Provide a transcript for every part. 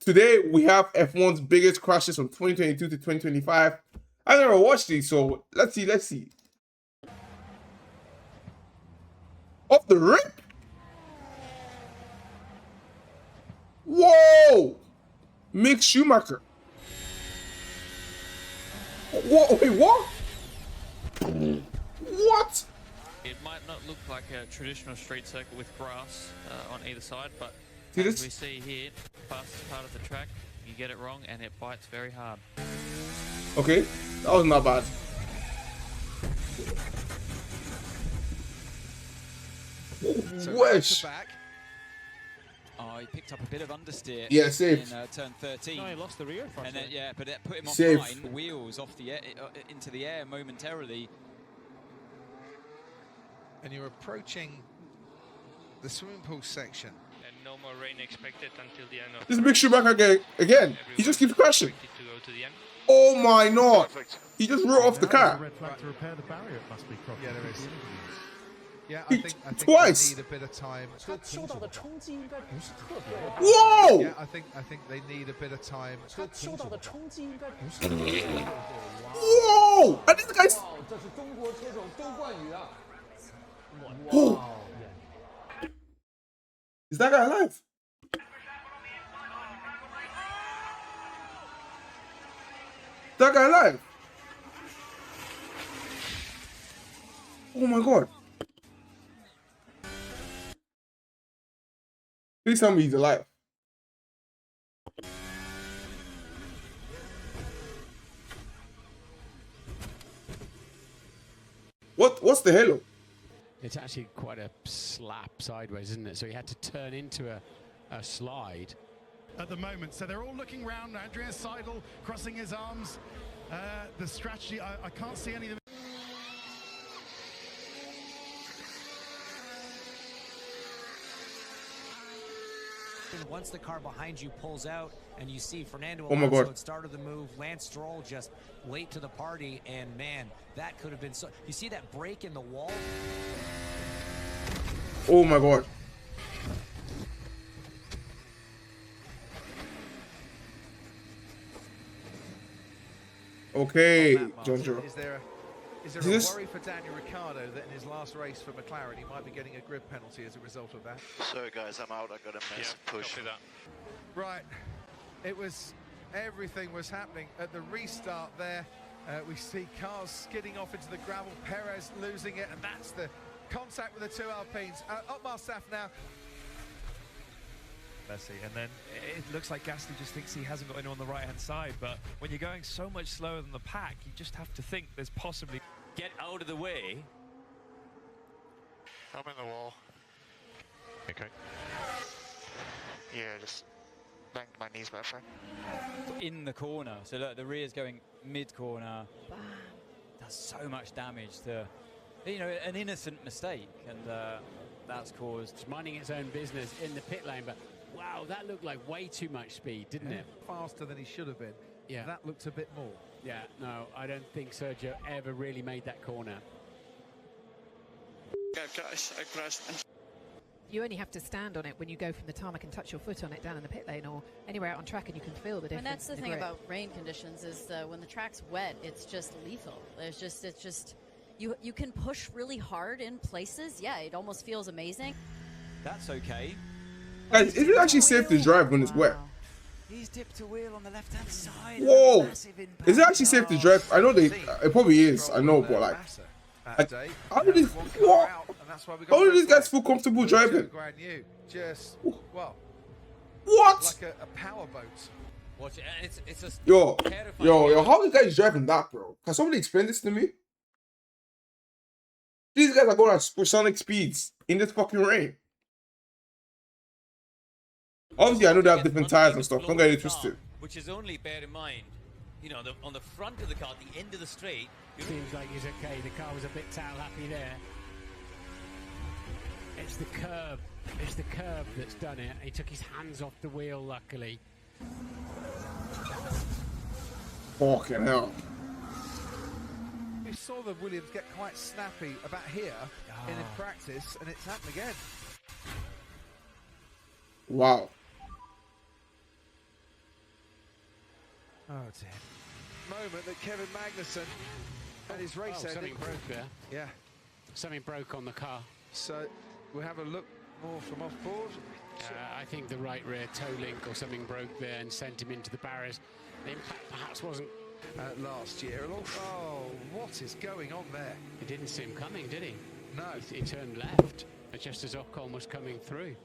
today we have F1's biggest crashes from 2022 to 2025. I never watched these, so let's see. Off the rip? Whoa! Mick Schumacher. Whoa, wait, what? What? It might not look like a traditional street circuit with grass on either side, but See as this? we see here, fastest part of the track, you get it wrong and it bites very hard. Okay, that was not bad. So Wesh. back. Oh, he picked up a bit of understeer. Yeah, safe. In turn 13. No, he lost the rear front. And then, yeah, but it put him Safe. offline, wheels off the air, into the air momentarily. And you're approaching the swimming pool section. And no more rain expected until the end of This Mick Schumacher again. He just keeps crashing. to go to the end. Oh my god. He just wrote off the car. Red flag to repair the barrier. It must be crossed. Yeah, there is. Yeah, I think Twice. they need a bit of time. Whoa! Yeah, I think they need a bit of time. Whoa! And this guy's. Oh. Is that guy alive? That guy alive? Oh my god. Please tell me he's alive. What's the halo? It's actually quite a slap sideways, isn't it? So he had to turn into a slide. At the moment, so they're all looking round. Andreas Seidel crossing his arms. The strategy, I can't see any of them. Once the car behind you pulls out and you see Fernando Oh my Alonso God. at start of the move, Lance Stroll just late to the party, and man, that could have been so. You see that break in the wall? Oh my god. Okay, John Joe. Is there a This- worry for Daniel Ricciardo that in his last race for McLaren he might be getting a grid penalty as a result of that? Sorry guys, I'm out. I got a massive push. Copy that. Right, everything was happening at the restart there. We see cars skidding off into the gravel, Perez losing it, and that's the contact with the two Alpines. Otmar Staff now. Messi, and then it looks like Gasly just thinks he hasn't got anyone on the right-hand side, but when you're going so much slower than the pack, you just have to think there's possibly... Get out of the way. I'm in the wall. Okay. Yeah, just banged my knees, my friend. In the corner. So look, the rear's going mid-corner. Does so much damage to, you know, an innocent mistake, and that's caused... It's minding its own business in the pit lane, but wow, that looked like way too much speed, didn't it? Faster than he should have been. Yeah. That looked a bit more. Yeah, no, I don't think Sergio ever really made that corner. Yeah, guys, I crashed. You only have to stand on it when you go from the tarmac and touch your foot on it down in the pit lane or anywhere out on track, and you can feel the difference. And that's the in thing grip. about rain conditions is when the track's wet, it's just lethal. It's just you can push really hard in places. Yeah, it almost feels amazing. That's okay. Guys, is it actually safe to drive when it's wet? He's dipped a wheel on the left-hand side. Whoa! Massive impact. Is it actually safe to drive? I know it probably is. I know, but like, how did these? What? How did these guys feel comfortable driving? Just well, What? like a power boat. Watch it. It's a Yo, how are you guys driving that, bro? Can somebody explain this to me? These guys are going at supersonic speeds in this fucking rain. Obviously, I know they have different tires and stuff. Don't get it twisted. Which is only, bear in mind, you know, on the front of the car, the end of the straight. Seems like he's okay. The car was a bit towel happy there. It's the curb. It's the curb that's done it. He took his hands off the wheel, luckily. Fucking hell. We saw the Williams get quite snappy about here in practice, and it's happened again. Wow. Oh dear. Moment that Kevin Magnussen and his race ending. Something broke there. Yeah. Something broke on the car. So we'll have a look more from off board. I think the right rear toe link or something broke there and sent him into the barriers. The impact perhaps wasn't last year. Oh, what is going on there? He didn't see him coming, did he? No. He turned left just as Ocon was coming through.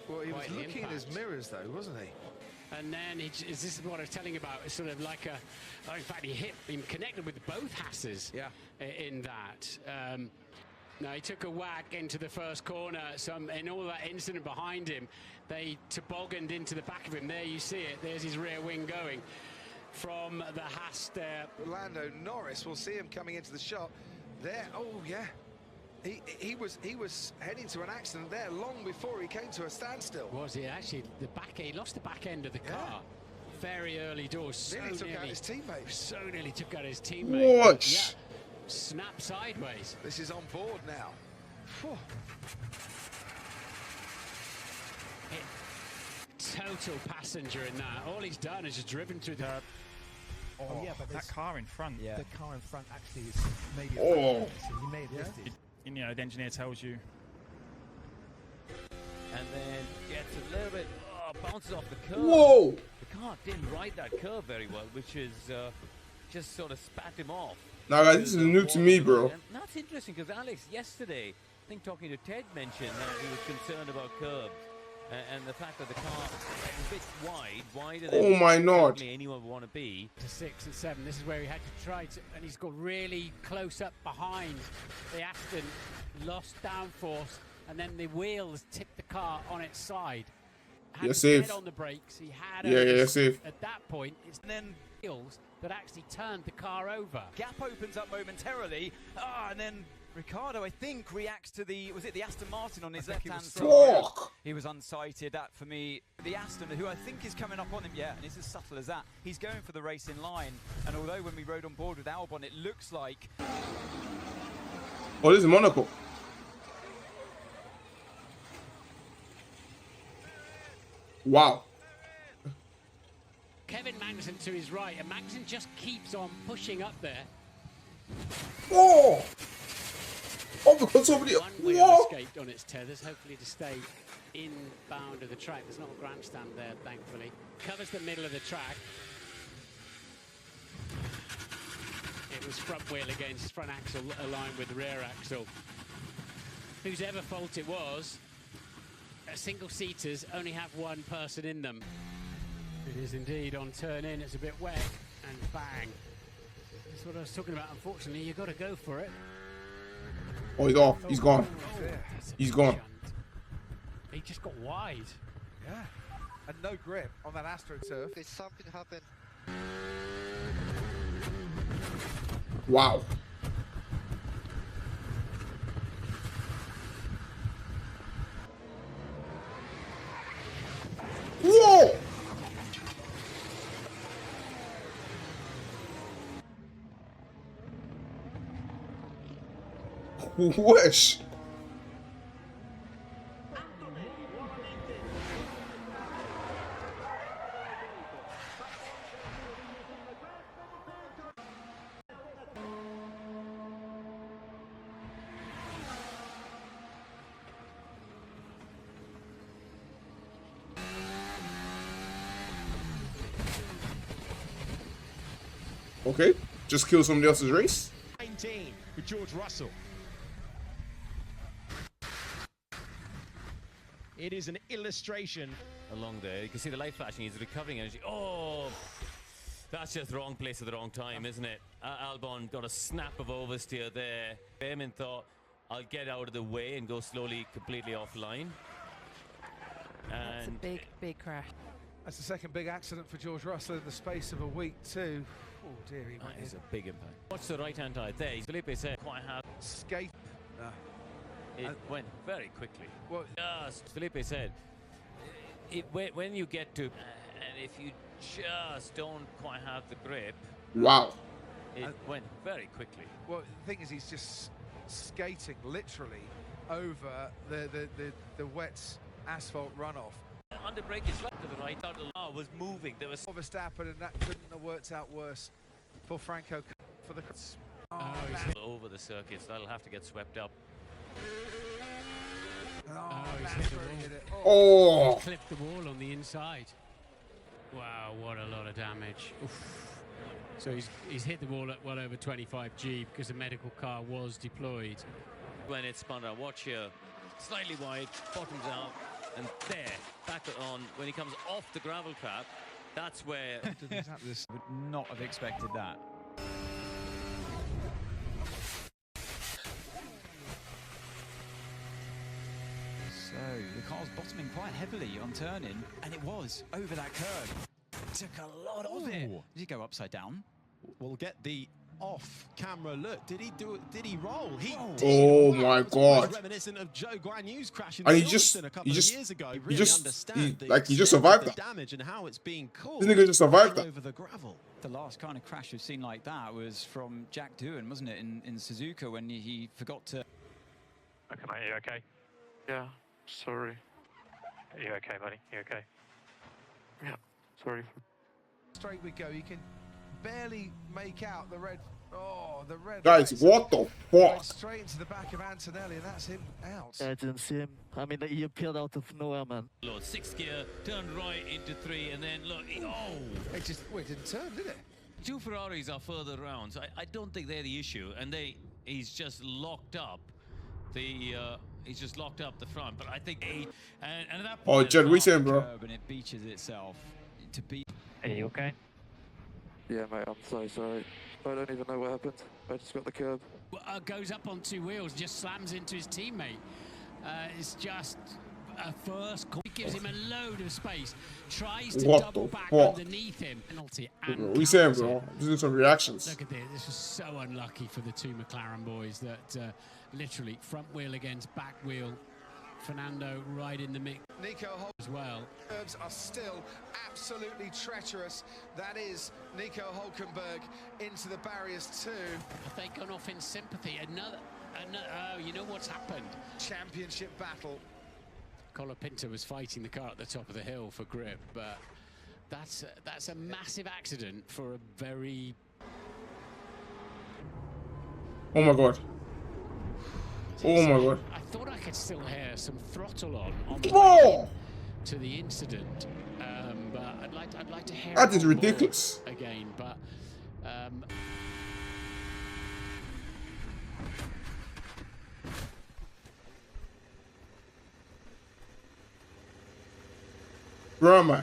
Well, he Quite was the looking in his impact. mirrors, though, wasn't he? And then this is what I was telling you about. It's sort of like in fact, he connected with both Hasses. Yeah. In that. Now he took a whack into the first corner. In all that incident behind him, they tobogganed into the back of him. There you see it. There's his rear wing going from the Haas there. Lando Norris, we'll see him coming into the shot. There, oh yeah. He was heading to an accident there long before he came to a standstill. Was he actually? He lost the back end of the car. Very early doors. Nearly took out his teammate. So nearly took out his teammate. What? Yeah. Snap sideways. This is on board now. Whew. Total passenger in that. All he's done is just driven through the... Oh yeah, but that car in front. Yeah. The car in front actually is maybe so he may have missed it. You know, the engineer tells you. And then gets a little bit, bounces off the curve. Whoa! The car didn't ride that curve very well, which is just sort of spat him off. Now, guys, this is new to me, bro. And that's interesting because Alex yesterday, I think talking to Ted, mentioned that he was concerned about curbs and the fact that the car is a bit wider than anyone would want to be. To 6 and 7, this is where he had to try to, and he's got really close up behind the Aston, lost downforce, and then the wheels tipped the car on its side. You're safe. On the brakes, he had you're safe. At that point, it's then wheels that actually turned the car over. Gap opens up momentarily, and then Ricciardo, I think, reacts to the Aston Martin on his left-hand side. He was unsighted. That, for me, the Aston, who I think is coming up on him, and it's as subtle as that. He's going for the race in line, and although when we rode on board with Albon, it looks like... Oh, this is Monaco. Wow. Kevin Magnussen to his right, and Magnussen just keeps on pushing up there. Oh! Oh, because somebody... One wheel escaped on its tethers, hopefully to stay inbound of the track. There's not a grandstand there, thankfully. Covers the middle of the track. It was front wheel against front axle aligned with the rear axle. Whose ever fault it was, single-seaters only have one person in them. It is indeed on turn in, it's a bit wet, and bang. That's what I was talking about. Unfortunately, you've got to go for it. Oh, he's off. He's gone. He's gone. He just got wide. Yeah. And no grip on that AstroTurf. Did something happen? Wow. Whoa! Whoosh! Okay, just kill somebody else's race. 19 with George Russell. It is an illustration. Along there, you can see the light flashing. He's recovering energy. Oh, that's just the wrong place at the wrong time, isn't it? Albon got a snap of oversteer there. Behrman thought, I'll get out of the way and go slowly, completely offline. That's a big, big crash. That's the second big accident for George Russell in the space of a week, too. Oh, dear, he went That is a big impact. Watch the right-hand side there. Felipe said quite hard. Skate. It went very quickly. Well, Felipe said, when you get to, and if you just don't quite have the grip, wow, it went very quickly. Well, the thing is, he's just skating literally over the wet asphalt runoff. under brake is left to the right. Thought the law was moving. There was Verstappen, and that couldn't have worked out worse for Franco for the. over the circuits. That'll have to get swept up. Oh, he clipped the wall on the inside. Wow, what a lot of damage. Oof. So he's hit the wall at well over 25G because the medical car was deployed. When it spun out, watch here, slightly wide, bottoms out, and there, back it on. When he comes off the gravel trap, that's where. Would not have expected that. So the car's bottoming quite heavily on turning, and it was over that curve. Took a lot of it. Did he go upside down? We'll get the off-camera look. Did he do it? Did he roll? He did. Oh my God! Reminiscent of Joe Guan Yu's crash in And Silverstone a couple of years ago. he just survived that. Damage and how it's being caused. This nigga just survived that. Over the gravel. The last kind of crash we've seen like that was from Jack Doohan, wasn't it, in Suzuka when he forgot to. Okay, mate, you okay? Yeah, sorry. Are you okay, buddy? You okay? Yeah, sorry. Straight we go. You can barely make out the red. Oh, the red. Guys, what the fuck? Straight into the back of Antonelli, and that's him out. Yeah, I didn't see him. I mean, he appeared out of nowhere, man. Look, 6th gear, turned right into 3, and then look, It just it didn't turn, did it? 2 Ferraris are further round, so I don't think they're the issue, and he's just locked up he's just locked up the front, but I think and at that point, Oh, Jed, we saying, bro? And it beaches itself to beat. Are you okay? Yeah, mate, I'm so sorry. I don't even know what happened. I just got the curb. Goes up on 2 wheels, just slams into his teammate. It's just a first call. It gives him a load of space. Tries to double back underneath him. Penalty. And We saying, bro? Just do some reactions. Look at this. This was so unlucky for the 2 McLaren boys that literally front wheel against back wheel. Fernando right in the mix. Nico as well. Curves are still absolutely treacherous. That is Nico Hulkenberg into the barriers too. Have they gone off in sympathy? Another. Oh, you know what's happened? Championship battle. Colapinto was fighting the car at the top of the hill for grip, but that's a massive accident for a very. Oh my God. Oh my God. I thought I could still hear some throttle on the Bro! way to the incident, but I'd like to hear. That is ridiculous. Again, but. Where am I?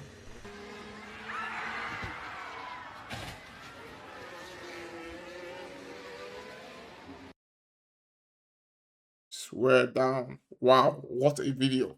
Swear down. Wow, what a video.